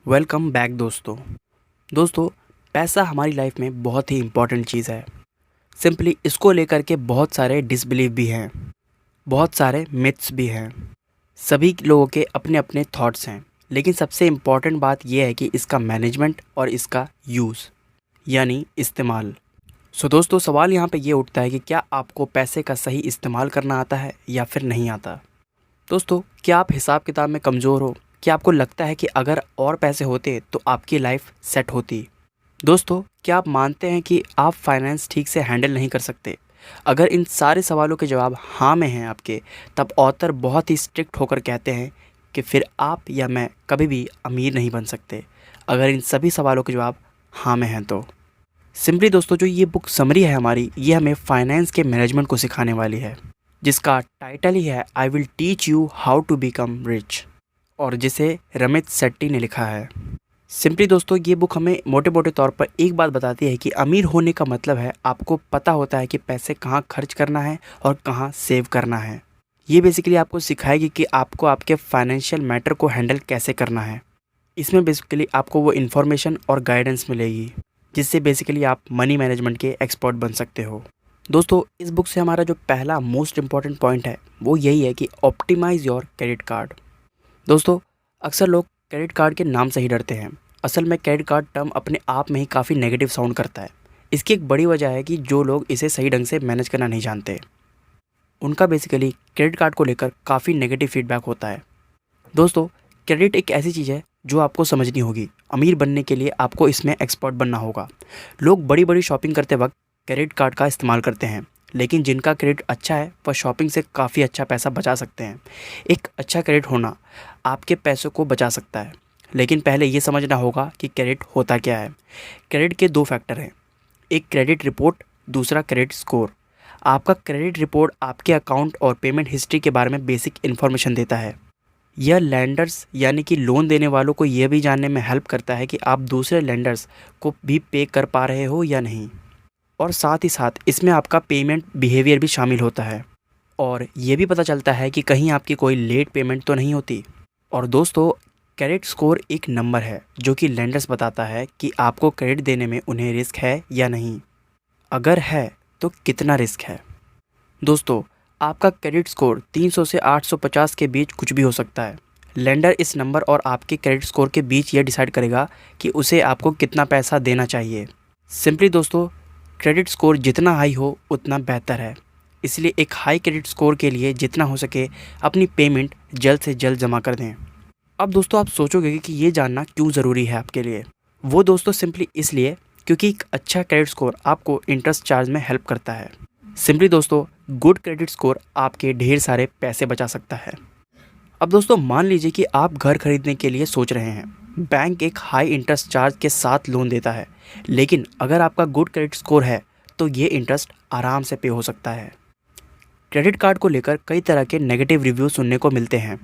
Welcome back दोस्तों पैसा हमारी लाइफ में बहुत ही इम्पॉर्टेंट चीज़ है। सिंपली इसको लेकर के बहुत सारे डिसबिलीव भी हैं, बहुत सारे मिथ्स भी हैं। सभी लोगों के अपने अपने थॉट्स हैं, लेकिन सबसे इम्पॉर्टेंट बात यह है कि इसका मैनेजमेंट और इसका यूज़ यानी इस्तेमाल। सो दोस्तों, सवाल यहाँ पे ये उठता है कि क्या आपको पैसे का सही इस्तेमाल करना आता है या फिर नहीं आता। दोस्तों, क्या आप हिसाब किताब में कमज़ोर हो? क्या आपको लगता है कि अगर और पैसे होते तो आपकी लाइफ सेट होती? दोस्तों, क्या आप मानते हैं कि आप फाइनेंस ठीक से हैंडल नहीं कर सकते? अगर इन सारे सवालों के जवाब हाँ में हैं आपके, तब ऑथर बहुत ही स्ट्रिक्ट होकर कहते हैं कि फिर आप या मैं कभी भी अमीर नहीं बन सकते। अगर इन सभी सवालों के जवाब हाँ में हैं तो सिंपली दोस्तों, जो ये बुक समरी है हमारी, ये हमें फाइनेंस के मैनेजमेंट को सिखाने वाली है, जिसका टाइटल ही है I will teach you how to become rich, और जिसे रमित सेट्टी ने लिखा है। सिंपली दोस्तों, ये बुक हमें मोटे मोटे तौर पर एक बात बताती है कि अमीर होने का मतलब है आपको पता होता है कि पैसे कहाँ खर्च करना है और कहाँ सेव करना है। ये बेसिकली आपको सिखाएगी कि आपको आपके फाइनेंशियल मैटर को हैंडल कैसे करना है। इसमें बेसिकली आपको वो इन्फॉर्मेशन और गाइडेंस मिलेगी, जिससे बेसिकली आप मनी मैनेजमेंट के एक्सपर्ट बन सकते हो। दोस्तों, इस बुक से हमारा जो पहला मोस्ट इम्पॉर्टेंट पॉइंट है वो यही है कि ऑप्टिमाइज़ योर क्रेडिट कार्ड। दोस्तों, अक्सर लोग क्रेडिट कार्ड के नाम से ही डरते हैं। असल में क्रेडिट कार्ड टर्म अपने आप में ही काफ़ी नेगेटिव साउंड करता है। इसकी एक बड़ी वजह है कि जो लोग इसे सही ढंग से मैनेज करना नहीं जानते, उनका बेसिकली क्रेडिट कार्ड को लेकर काफ़ी नेगेटिव फीडबैक होता है। दोस्तों, क्रेडिट एक ऐसी चीज़ है जो आपको समझनी होगी। अमीर बनने के लिए आपको इसमें एक्सपर्ट बनना होगा। लोग बड़ी बड़ी शॉपिंग करते वक्त क्रेडिट कार्ड का इस्तेमाल करते हैं, लेकिन जिनका क्रेडिट अच्छा है वह शॉपिंग से काफ़ी अच्छा पैसा बचा सकते हैं। एक अच्छा क्रेडिट होना आपके पैसों को बचा सकता है, लेकिन पहले ये समझना होगा कि क्रेडिट होता क्या है। क्रेडिट के दो फैक्टर हैं, एक क्रेडिट रिपोर्ट, दूसरा क्रेडिट स्कोर। आपका क्रेडिट रिपोर्ट आपके अकाउंट और पेमेंट हिस्ट्री के बारे में बेसिक इन्फॉर्मेशन देता है। यह लैंडर्स यानी कि लोन देने वालों को यह भी जानने में हेल्प करता है कि आप दूसरे लैंडर्स को भी पे कर पा रहे हो या नहीं, और साथ ही साथ इसमें आपका पेमेंट बिहेवियर भी शामिल होता है, और ये भी पता चलता है कि कहीं आपकी कोई लेट पेमेंट तो नहीं होती। और दोस्तों, क्रेडिट स्कोर एक नंबर है जो कि लेंडर्स बताता है कि आपको क्रेडिट देने में उन्हें रिस्क है या नहीं, अगर है तो कितना रिस्क है। दोस्तों, आपका क्रेडिट स्कोर 300 से 850 के बीच कुछ भी हो सकता है। लेंडर इस नंबर और आपके क्रेडिट स्कोर के बीच यह डिसाइड करेगा कि उसे आपको कितना पैसा देना चाहिए। सिंपली दोस्तों, क्रेडिट स्कोर जितना हाई हो उतना बेहतर है, इसलिए एक हाई क्रेडिट स्कोर के लिए जितना हो सके अपनी पेमेंट जल्द से जल्द जमा कर दें। अब दोस्तों, आप सोचोगे कि ये जानना क्यों ज़रूरी है आपके लिए। वो दोस्तों सिंपली इसलिए क्योंकि एक अच्छा क्रेडिट स्कोर आपको इंटरेस्ट चार्ज में हेल्प करता है। सिंपली दोस्तों, गुड क्रेडिट स्कोर आपके ढेर सारे पैसे बचा सकता है। अब दोस्तों, मान लीजिए कि आप घर खरीदने के लिए सोच रहे हैं। बैंक एक हाई इंटरेस्ट चार्ज के साथ लोन देता है, लेकिन अगर आपका गुड क्रेडिट स्कोर है तो ये इंटरेस्ट आराम से पे हो सकता है। क्रेडिट कार्ड को लेकर कई तरह के नेगेटिव रिव्यू सुनने को मिलते हैं,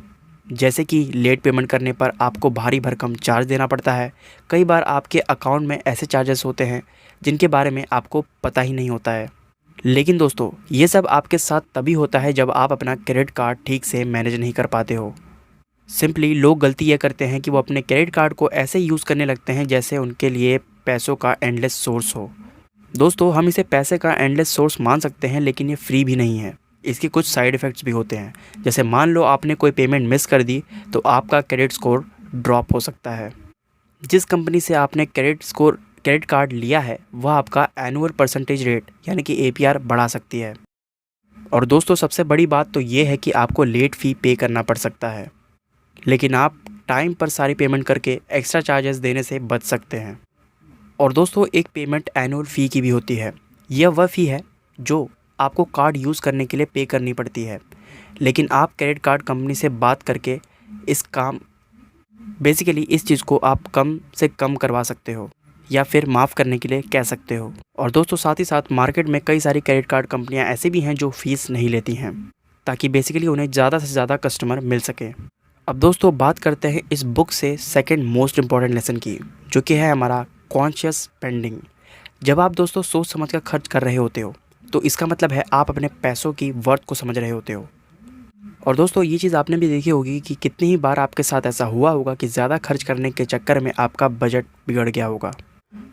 जैसे कि लेट पेमेंट करने पर आपको भारी भरकम चार्ज देना पड़ता है। कई बार आपके अकाउंट में ऐसे चार्जेस होते हैं जिनके बारे में आपको पता ही नहीं होता है। लेकिन दोस्तों, ये सब आपके साथ तभी होता है जब आप अपना क्रेडिट कार्ड ठीक से मैनेज नहीं कर पाते हो। सिंपली लोग गलती ये करते हैं कि वो अपने क्रेडिट कार्ड को ऐसे यूज़ करने लगते हैं जैसे उनके लिए पैसों का एंडलेस सोर्स हो। दोस्तों, हम इसे पैसे का एंडलेस सोर्स मान सकते हैं, लेकिन ये फ्री भी नहीं है। इसके कुछ साइड इफ़ेक्ट्स भी होते हैं। जैसे मान लो आपने कोई पेमेंट मिस कर दी तो आपका क्रेडिट स्कोर ड्रॉप हो सकता है। जिस कंपनी से आपने क्रेडिट कार्ड लिया है वह आपका एनुअल परसेंटेज रेट यानी कि एपीआर बढ़ा सकती है। और दोस्तों, सबसे बड़ी बात तो ये है कि आपको लेट फ़ी पे करना पड़ सकता है, लेकिन आप टाइम पर सारी पेमेंट करके एक्स्ट्रा चार्जेस देने से बच सकते हैं। और दोस्तों, एक पेमेंट एनुअल फ़ी की भी होती है। यह वह फ़ी है जो आपको कार्ड यूज़ करने के लिए पे करनी पड़ती है, लेकिन आप क्रेडिट कार्ड कंपनी से बात करके इस चीज़ को आप कम से कम करवा सकते हो या फिर माफ़ करने के लिए कह सकते हो। और दोस्तों, साथ ही साथ मार्केट में कई सारी क्रेडिट कार्ड कंपनियां ऐसी भी हैं जो फ़ीस नहीं लेती हैं, ताकि बेसिकली उन्हें ज़्यादा से ज़्यादा कस्टमर मिल सके। अब दोस्तों, बात करते हैं इस बुक से सेकंड मोस्ट इम्पॉर्टेंट लेसन की, जो कि है हमारा कॉन्शियस स्पेंडिंग। जब आप दोस्तों सोच समझ कर खर्च कर रहे होते हो तो इसका मतलब है आप अपने पैसों की वर्थ को समझ रहे होते हो। और दोस्तों ये चीज़ आपने भी देखी होगी कि कितनी ही बार आपके साथ ऐसा हुआ होगा कि ज़्यादा खर्च करने के चक्कर में आपका बजट बिगड़ गया होगा।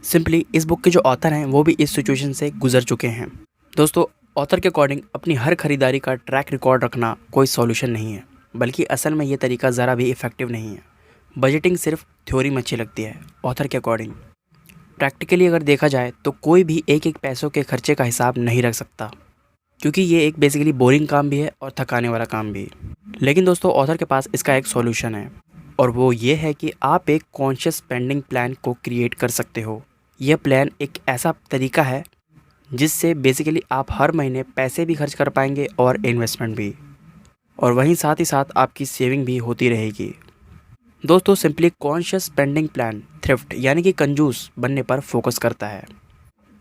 सिंपली इस बुक के जो ऑथर हैं वो भी इस सिचुएशन से गुजर चुके हैं। दोस्तों ऑथर के अकॉर्डिंग अपनी हर खरीदारी का ट्रैक रिकॉर्ड रखना कोई सॉल्यूशन नहीं है, बल्कि असल में ये तरीका ज़रा भी इफ़ेक्टिव नहीं है। बजटिंग सिर्फ थ्योरी में अच्छी लगती है। ऑथर के अकॉर्डिंग प्रैक्टिकली अगर देखा जाए तो कोई भी एक एक पैसों के खर्चे का हिसाब नहीं रख सकता, क्योंकि ये एक बेसिकली बोरिंग काम भी है और थकाने वाला काम भी। लेकिन दोस्तों ऑथर के पास इसका एक सॉल्यूशन है, और वो ये है कि आप एक कॉन्शियस स्पेंडिंग प्लान को क्रिएट कर सकते हो। यह प्लान एक ऐसा तरीका है जिससे बेसिकली आप हर महीने पैसे भी खर्च कर पाएंगे और इन्वेस्टमेंट भी, और वहीं साथ ही साथ आपकी सेविंग भी होती रहेगी। दोस्तों simply conscious spending plan thrift यानी कि कंजूस बनने पर फोकस करता है।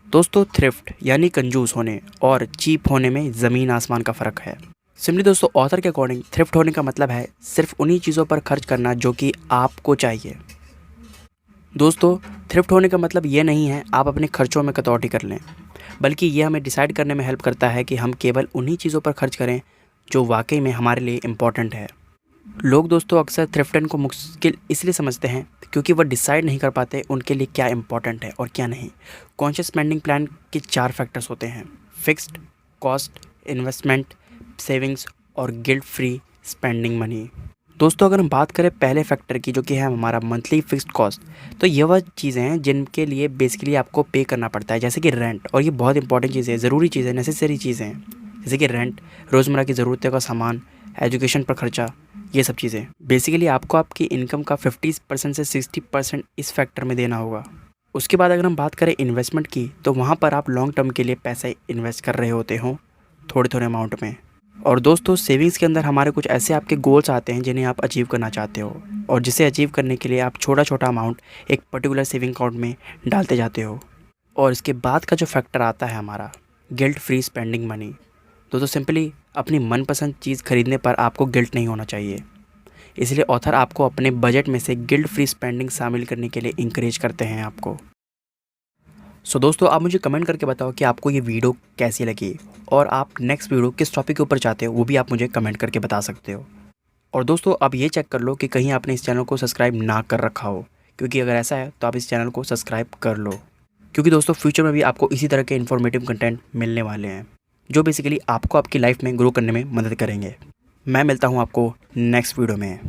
दोस्तों थ्रिफ्ट यानी कंजूस होने और चीप होने में ज़मीन आसमान का फ़र्क है। सिंपली दोस्तों ऑथर के अकॉर्डिंग थ्रिफ्ट होने का मतलब है सिर्फ उन्हीं चीज़ों पर खर्च करना जो कि आपको चाहिए। दोस्तों थ्रिफ्ट होने का मतलब ये नहीं है आप अपने खर्चों में कटौती कर लें, बल्कि ये हमें डिसाइड करने में हेल्प करता है कि हम केवल उन्हीं चीज़ों पर खर्च करें जो वाकई में हमारे लिए इम्पॉर्टेंट है। लोग दोस्तों अक्सर थ्रिफ्टन को मुश्किल इसलिए समझते हैं क्योंकि वह डिसाइड नहीं कर पाते उनके लिए क्या इंपॉर्टेंट है और क्या नहीं। कॉन्शियस स्पेंडिंग प्लान के 4 फैक्टर्स होते हैं: फिक्स्ड कॉस्ट, इन्वेस्टमेंट, सेविंग्स और गिल्ट फ्री स्पेंडिंग मनी। दोस्तों अगर हम बात करें पहले फैक्टर की जो कि है हमारा मंथली फिक्स्ड कॉस्ट, तो ये वह चीज़ें हैं जिनके लिए बेसिकली आपको पे करना पड़ता है, जैसे कि रेंट। और ये बहुत इंपॉर्टेंट चीज़ है, ज़रूरी चीज़ है, नेसेसरी चीज़ें हैं, जैसे कि रेंट, रोज़मर्रा की ज़रूरतों का सामान, एजुकेशन पर खर्चा, ये सब चीज़ें। बेसिकली आपको आपकी इनकम का 50% से 60% इस फैक्टर में देना होगा। उसके बाद अगर हम बात करें इन्वेस्टमेंट की, तो वहाँ पर आप लॉन्ग टर्म के लिए पैसे इन्वेस्ट कर रहे होते हो थोड़े थोड़े अमाउंट में। और दोस्तों सेविंग्स के अंदर हमारे कुछ ऐसे आपके गोल्स आते हैं जिन्हें आप अचीव करना चाहते हो, और जिसे अचीव करने के लिए आप छोटा छोटा अमाउंट एक पर्टिकुलर सेविंग अकाउंट में डालते जाते हो। और इसके बाद का जो फैक्टर आता है हमारा गिल्ट फ्री स्पेंडिंग मनी। दोस्तों सिंपली अपनी मनपसंद चीज़ खरीदने पर आपको गिल्ट नहीं होना चाहिए, इसलिए ऑथर आपको अपने बजट में से गिल्ट फ्री स्पेंडिंग शामिल करने के लिए इंकरेज करते हैं आपको। सो दोस्तों आप मुझे कमेंट करके बताओ कि आपको ये वीडियो कैसी लगी, और आप नेक्स्ट वीडियो किस टॉपिक के ऊपर चाहते हो वो भी आप मुझे कमेंट करके बता सकते हो। और दोस्तों आप ये चेक कर लो कि कहीं आपने इस चैनल को सब्सक्राइब ना कर रखा हो, क्योंकि अगर ऐसा है तो आप इस चैनल को सब्सक्राइब कर लो, क्योंकि दोस्तों फ्यूचर में भी आपको इसी तरह के इन्फॉर्मेटिव कंटेंट मिलने वाले हैं जो बेसिकली आपको आपकी लाइफ में ग्रो करने में मदद करेंगे। मैं मिलता हूँ आपको नेक्स्ट वीडियो में।